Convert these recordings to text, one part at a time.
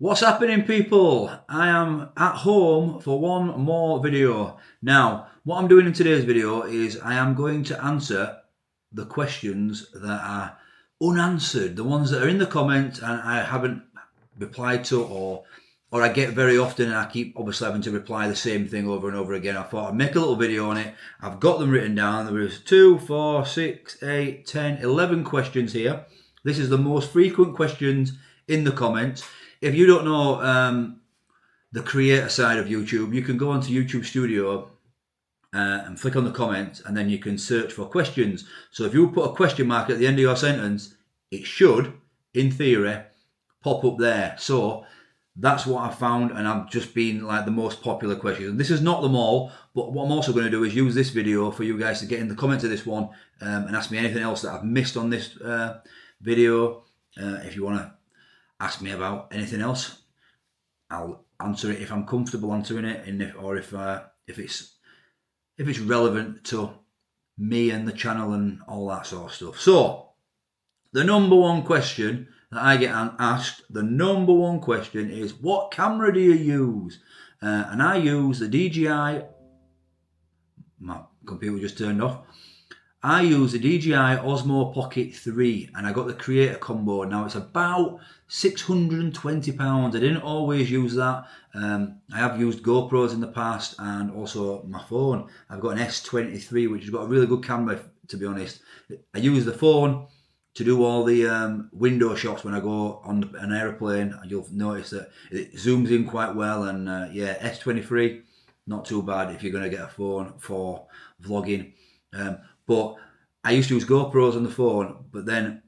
What's happening, people? I am at home for one more video. Now, what I'm doing in today's video is I am going to answer the questions that are unanswered, the ones that are in the comments and I haven't replied to, or I get very often and I keep obviously having to reply the same thing over and over again. I thought I'd make a little video on it. I've got them written down. There was 2, 4, 6, 8, 10, 11 questions here. This is the most frequent questions in the comments. If you don't know the creator side of YouTube, you can go onto YouTube Studio and click on the comments, and then you can search for questions. So if you put a question mark at the end of your sentence, it should, in theory, pop up there. So that's what I found, and I've just been like the most popular questions. And this is not them all, but what I'm also going to do is use this video for you guys to get in the comments of this one and ask me anything else that I've missed on this video. If you want to ask me about anything else, I'll answer it if I'm comfortable answering it, and if it's relevant to me and the channel and all that sort of stuff. So the number one question that I get asked, the number one question is, what camera do you use? And I use the DJI. My computer just turned off. I use the DJI Osmo Pocket 3 and I got the creator combo. Now it's about £620. I didn't always use that. I have used GoPros in the past and also my phone. I've got an S23 which has got a really good camera, to be honest. I use the phone to do all the window shots when I go on an aeroplane. You'll notice that it zooms in quite well, and yeah, S23, not too bad if you're going to get a phone for vlogging. But I used to use GoPros on the phone, but then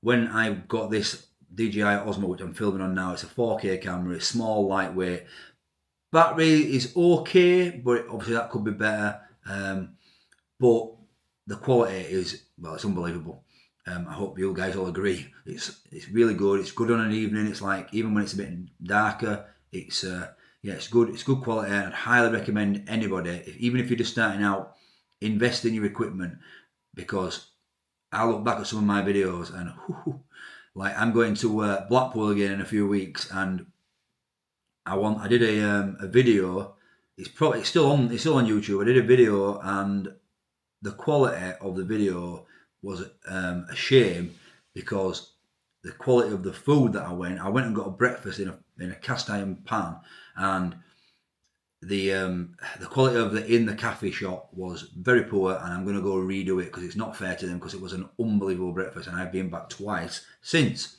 when I got this DJI Osmo, which I'm filming on now, it's a 4K camera, it's small, lightweight. Battery is okay, but obviously that could be better. But the quality is, well, it's unbelievable. I hope you guys all agree. It's really good. It's good on an evening. It's like, even when it's a bit darker, it's it's good. It's good quality, and I'd highly recommend anybody, even if you're just starting out, invest in your equipment, because I look back at some of my videos and like I'm going to Blackpool again in a few weeks, and I did a video. It's still on YouTube. I did a video, and the quality of the video was a shame, because the quality of the food that I went and got a breakfast in a cast iron pan, and the quality of in the cafe shop was very poor, and I'm going to go redo it because it's not fair to them, because it was an unbelievable breakfast and I've been back twice since,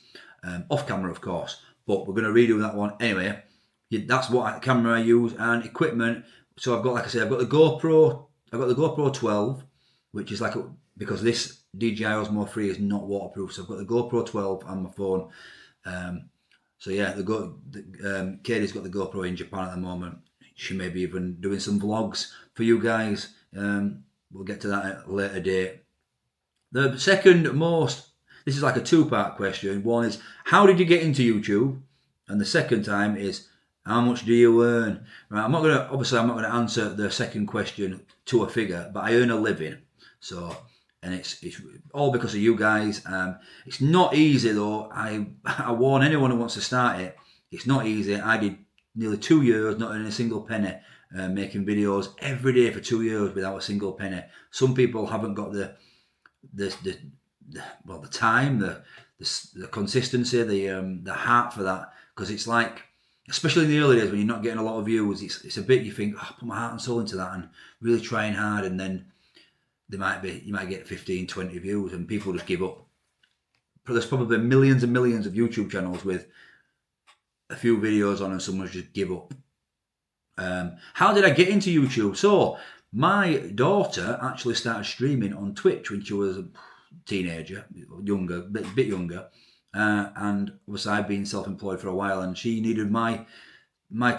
off camera of course, but we're going to redo that one anyway. That's what camera I use and equipment. So I've got, like I said, I've got the GoPro 12, which is because this DJI Osmo 3 is not waterproof, so I've got the GoPro 12 on my phone. So yeah, Katie's got the GoPro in Japan at the moment. She may be even doing some vlogs for you guys. We'll get to that at a later date. The second most, this is like a two-part question. One is, how did you get into YouTube? And the second time is, how much do you earn? Right, I'm not going to answer the second question to a figure, but I earn a living. So, and it's all because of you guys. It's not easy though. I warn anyone who wants to start it. It's not easy. I did nearly 2 years not earning a single penny, making videos every day for 2 years without a single penny. Some people haven't got the time, the consistency, the heart for that, because it's like, especially in the early days when you're not getting a lot of views, it's a bit, you think, oh, put my heart and soul into that and really trying hard, and then you might get 15, 20 views and people just give up. But there's probably millions and millions of YouTube channels with a few videos on and someone's just give up. How did I get into YouTube? So my daughter actually started streaming on Twitch when she was a teenager, a bit younger, and obviously I've been self-employed for a while, and she needed my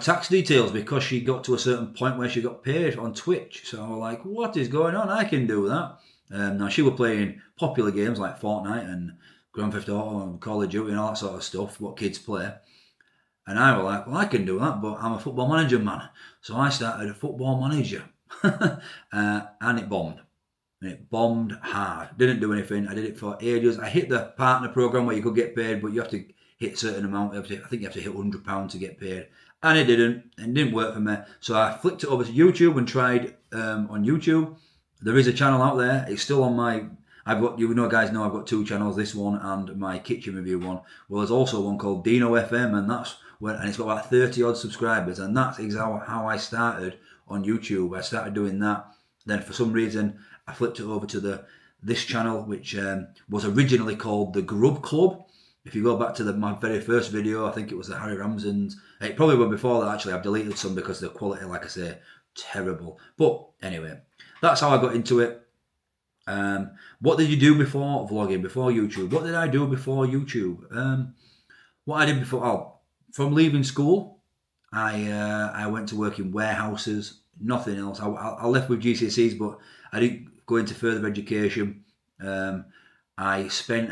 tax details because she got to a certain point where she got paid on Twitch. So I was like, what is going on? I can do that. Now she was playing popular games like Fortnite and Grand Theft Auto and Call of Duty and all that sort of stuff, what kids play. And I was like, well, I can do that, but I'm a football manager, man. So I started a football manager, and it bombed. And it bombed hard. Didn't do anything. I did it for ages. I hit the partner program where you could get paid, but you have to hit a certain amount. I think you have to hit £100 to get paid, and it didn't work for me. So I flicked it over to YouTube and tried on YouTube. There is a channel out there. It's still on my. Guys know I've got two channels. This one and my kitchen review one. Well, there's also one called Dino FM, and it's got about 30 odd subscribers, and that's exactly how I started on YouTube. I started doing that. Then for some reason, I flipped it over to this channel, which was originally called the Grub Club. If you go back to my very first video, I think it was the Harry Ramsden's. It probably was before that, actually. I've deleted some because the quality, like I say, terrible. But anyway, that's how I got into it. What did you do before vlogging, before YouTube? What did I do before YouTube? What I did before, from leaving school, I went to work in warehouses, nothing else. I left with GCSEs, but I didn't go into further education. I spent,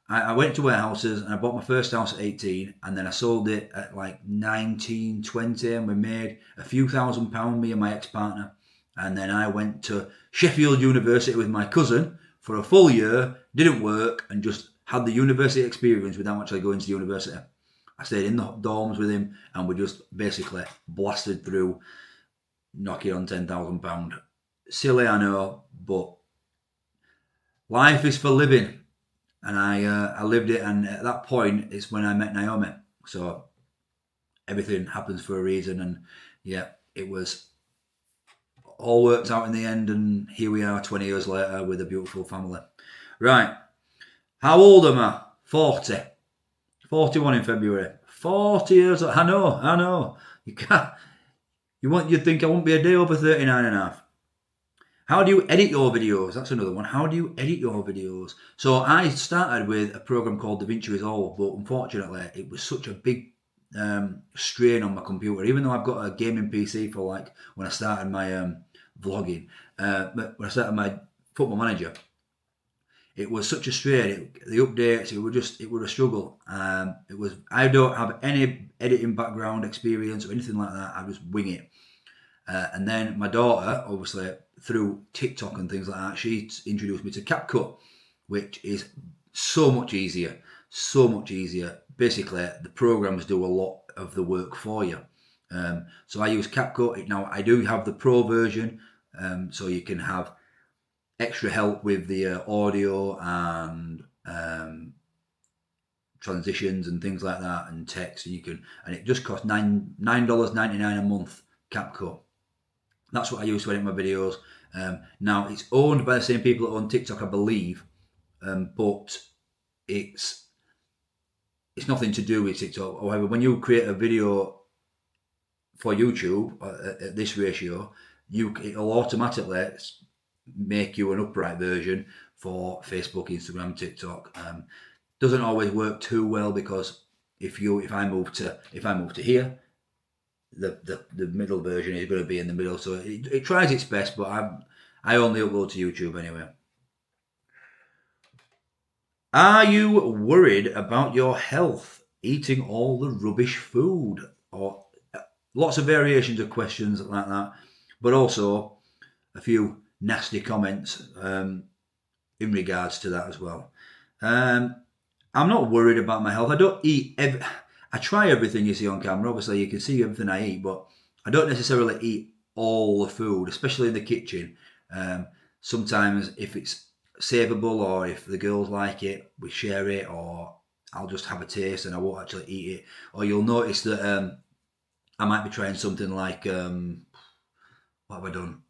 I went to warehouses and I bought my first house at 18, and then I sold it at like 19, 20, and we made a few £1,000, me and my ex-partner. And then I went to Sheffield University with my cousin for a full year, didn't work, and just had the university experience without actually going to university. I stayed in the dorms with him, and we just basically blasted through, knocking on £10,000. Silly, I know, but life is for living, and I lived it. And at that point, it's when I met Naomi. So everything happens for a reason, and yeah, it was all worked out in the end, and here we are 20 years later with a beautiful family. Right, how old am I? 40. 41 in February. 40 years old. I know. You can't. You'd think I won't be a day over 39 and a half. How do you edit your videos? That's another one. How do you edit your videos? So I started with a program called DaVinci Resolve, but unfortunately it was such a big strain on my computer. Even though I've got a gaming PC for like when I started my vlogging, but when I started my Football Manager, it was such a strain. The updates, it was a struggle. I don't have any editing background experience or anything like that. I just wing it. And then my daughter, obviously through TikTok and things like that, she introduced me to CapCut, which is so much easier. Basically, the programs do a lot of the work for you. So I use CapCut. Now I do have the Pro version, so you can have extra help with the audio and transitions and things like that, and text. And it just costs $9.99 a month. CapCut. That's what I use to edit my videos. Now it's owned by the same people that own TikTok, I believe, but it's nothing to do with TikTok. However, when you create a video for YouTube at this ratio, it'll automatically make you an upright version for Facebook, Instagram, TikTok. Doesn't always work too well, because if I move to here, the middle version is going to be in the middle. So it tries its best, but I only upload to YouTube anyway. Are you worried about your health eating all the rubbish food? Or lots of variations of questions like that, but also a few nasty comments in regards to that as well. I'm not worried about my health. I don't eat. I try everything you see on camera. Obviously, you can see everything I eat, but I don't necessarily eat all the food, especially in the kitchen. Sometimes if it's savable, or if the girls like it, we share it, or I'll just have a taste and I won't actually eat it. Or you'll notice that I might be trying something like, what have I done?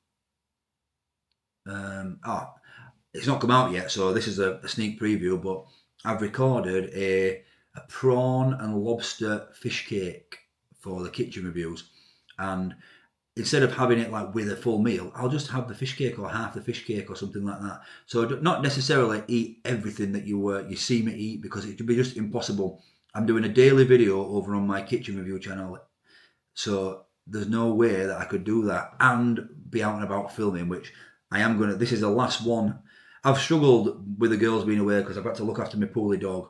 It's not come out yet, so this is a sneak preview, but I've recorded a prawn and lobster fish cake for the kitchen reviews, and instead of having it like with a full meal, I'll just have the fish cake or half the fish cake or something like that. So not necessarily eat everything that you see me eat, because it would be just impossible. I'm doing a daily video over on my kitchen review channel, so there's no way that I could do that and be out and about filming, which I am going to. This is the last one. I've struggled with the girls being away because I've had to look after my poorly dog,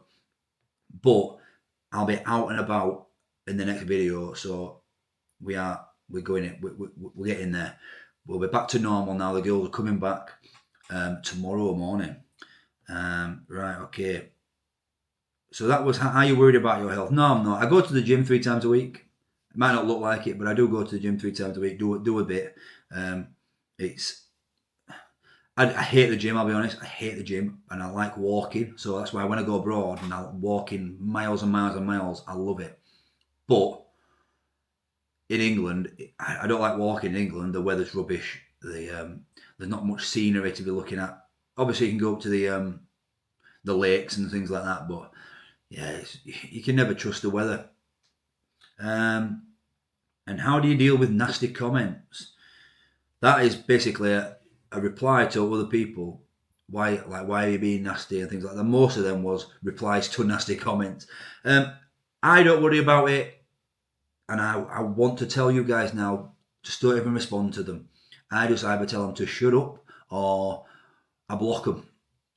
but I'll be out and about in the next video. So we're going. We're getting there. We'll be back to normal now. The girls are coming back tomorrow morning. Right. Okay. So that was, are you worried about your health? No, I'm not. I go to the gym 3 times a week. It might not look like it, but I do go to the gym 3 times a week. Do a bit. Um, it's I hate the gym. I'll be honest. I hate the gym, and I like walking. So that's why when I go abroad and I'm walking miles and miles and miles, I love it. But in England, I don't like walking in England. The weather's rubbish. There's not much scenery to be looking at. Obviously, you can go up to the lakes and things like that, but yeah, you can never trust the weather. Um, and how do you deal with nasty comments? That is basically a reply to other people. Why are you being nasty and things like that. Most of them was replies to nasty comments. I don't worry about it, and I want to tell you guys now, just don't even respond to them. I just either tell them to shut up or I block them.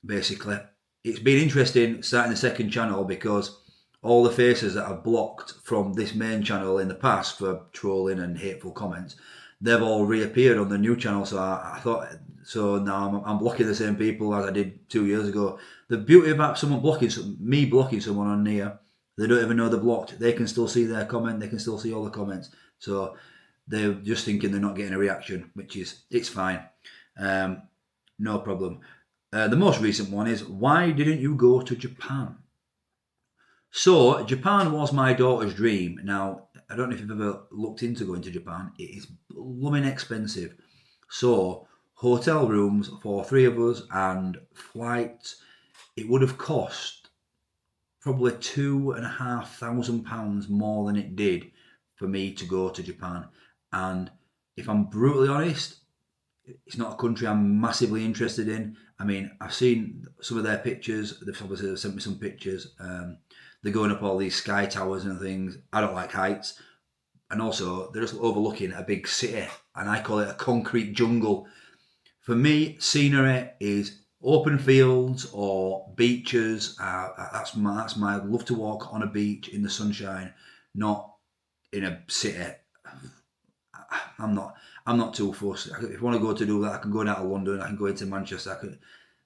Basically, it's been interesting starting the second channel because all the faces that I've blocked from this main channel in the past for trolling and hateful comments, they've all reappeared on the new channel. So I thought, so now I'm blocking the same people as I did 2 years ago. The beauty about me blocking someone on here, they don't even know they're blocked. They can still see their comment. They can still see all the comments. So they're just thinking they're not getting a reaction, which is, it's fine. No problem. The most recent one is, why didn't you go to Japan? So, Japan was my daughter's dream. Now, I don't know if you've ever looked into going to Japan. It is blooming expensive. So, hotel rooms for 3 of us and flights, it would have cost probably £2,500 more than it did for me to go to Japan. And if I'm brutally honest, it's not a country I'm massively interested in. I mean, I've seen some of their pictures. They've obviously sent me some pictures. They're going up all these sky towers and things. I don't like heights. And also, they're just overlooking a big city. And I call it a concrete jungle. For me, scenery is open fields or beaches. That's my. I love to walk on a beach in the sunshine, not in a city. I'm not. I'm not too fussed. If I want to go to do that, I can go down to London. I can go into Manchester.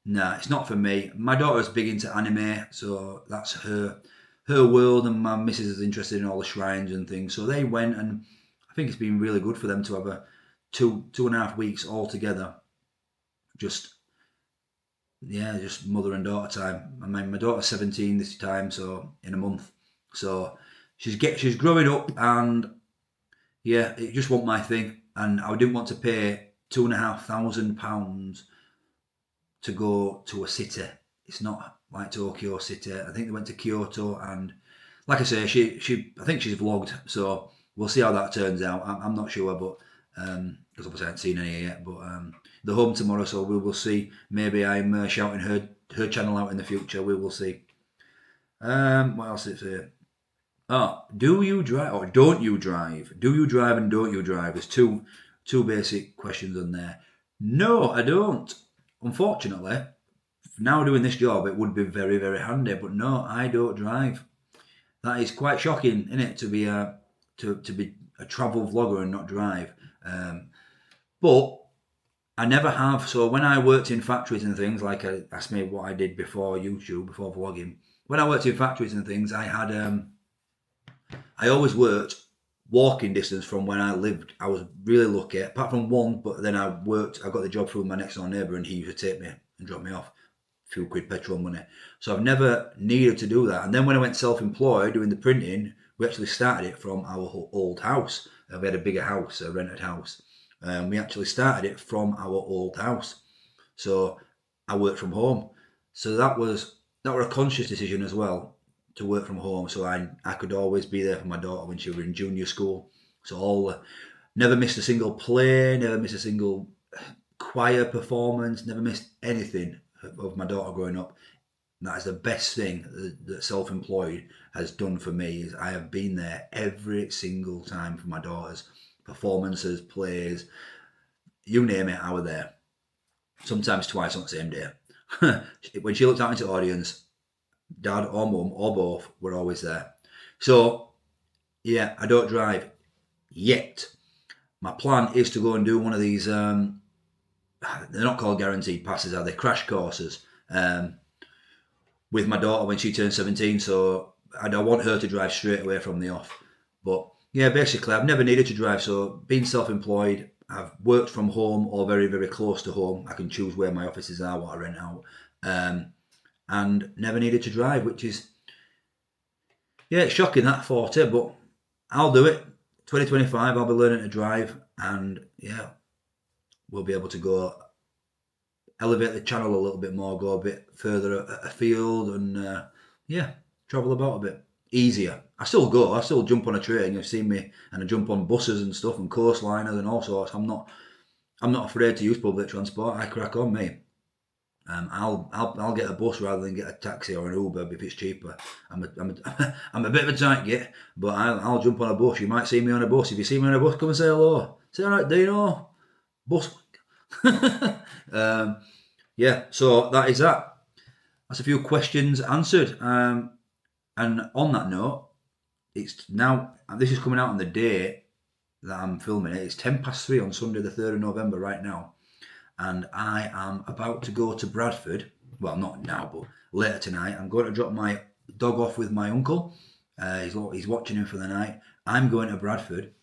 Nah, it's not for me. My daughter's big into anime, so that's her world, and my missus is interested in all the shrines and things. So they went, and I think it's been really good for them to have a 2.5 weeks all together. Just just mother and daughter time. I mean, my daughter's 17 this time, so in a month. So she's growing up, and yeah, it just wasn't my thing, and I didn't want to pay £2,500 to go to a city. It's not like Tokyo City. I think they went to Kyoto, and like I say, she I think she's vlogged, so we'll see how that turns out. I'm not sure, but because obviously I haven't seen any yet. But they're home tomorrow, so we will see. Maybe I'm shouting her channel out in the future. We will see. What else is it? Oh, do you drive or don't you drive? Do you drive and don't you drive? There's two basic questions on there. No, I don't. Unfortunately, now doing this job, it would be very, very handy. But no, I don't drive. That is quite shocking, isn't it, to be a travel vlogger and not drive. But I never have. So when I worked in factories and things, like asked me what I did before YouTube, before vlogging. When I worked in factories and things, I always worked walking distance from when I lived. I was really lucky, apart from one, but then I got the job through my next door neighbour, and he used to take me and drop me off. A few quid petrol money. So I've never needed to do that. And then when I went self-employed doing the printing, we actually started it from our old house. We had a bigger house, a rented house. We actually started it from our old house. So I worked from home. So that was a conscious decision as well, to work from home, so I could always be there for my daughter when she was in junior school. So never missed a single play, never missed a single choir performance, never missed anything of my daughter growing up. And that is the best thing that self-employed has done for me, is I have been there every single time for my daughter's performances, plays, you name it, I was there. Sometimes twice on the same day. When she looked out into the audience, dad or mum or both were always there. So yeah, I don't drive yet. My plan is to go and do one of these. They're not called guaranteed passes, are they? Crash courses. with my daughter when she turns 17. So I want her to drive straight away from the off. But yeah, basically, I've never needed to drive. So being self-employed, I've worked from home or very, very close to home. I can choose where my offices are, what I rent out, and never needed to drive, which is, yeah, it's shocking that 40, but I'll do it. 2025, I'll be learning to drive, and yeah, we'll be able to go elevate the channel a little bit more, go a bit further afield, and yeah, travel about a bit easier. I still go, I still jump on a train. You've seen me, and I jump on buses and stuff, and coastliners and all sorts. I'm not afraid to use public transport. I crack on, me. I'll get a bus rather than get a taxi or an Uber if it's cheaper. I'm a bit of a tight git, but I'll jump on a bus. You might see me on a bus. If you see me on a bus, come and say hello. Say, all right, Dino. Bus. Yeah, so that is that. That's a few questions answered. And on that note, it's now, this is coming out on the day that I'm filming it. It's 3:10 on Sunday, the 3rd of November, right now. And I am about to go to Bradford. Well, not now, but later tonight. I'm going to drop my dog off with my uncle. He's watching him for the night. I'm going to Bradford,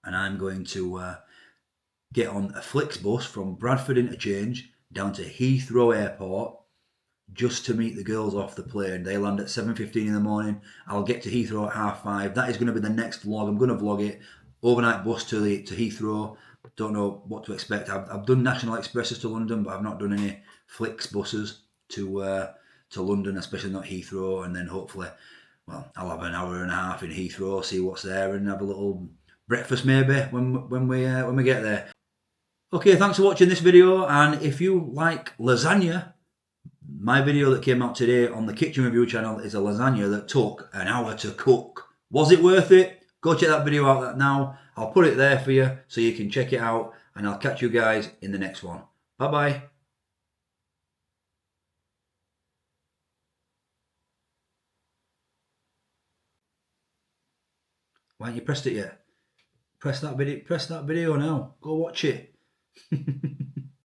and I'm going to get on a Flixbus from Bradford Interchange down to Heathrow Airport just to meet the girls off the plane. They land at 7:15 in the morning. I'll get to Heathrow at 5:30. That is going to be the next vlog. I'm going to vlog it. Overnight bus to Heathrow. Don't know what to expect. I've done National Expresses to London, but I've not done any Flixbuses to London, especially not Heathrow. And then hopefully, well, I'll have an hour and a half in Heathrow, see what's there, and have a little breakfast maybe when we get there. Okay, thanks for watching this video, and if you like lasagna, my video that came out today on the kitchen review channel is a lasagna that took an hour to cook. Was it worth it? Go check that video out now. I'll put it there for you so you can check it out, and I'll catch you guys in the next one. Bye bye. Why haven't you pressed it yet? Press that video now. Go watch it.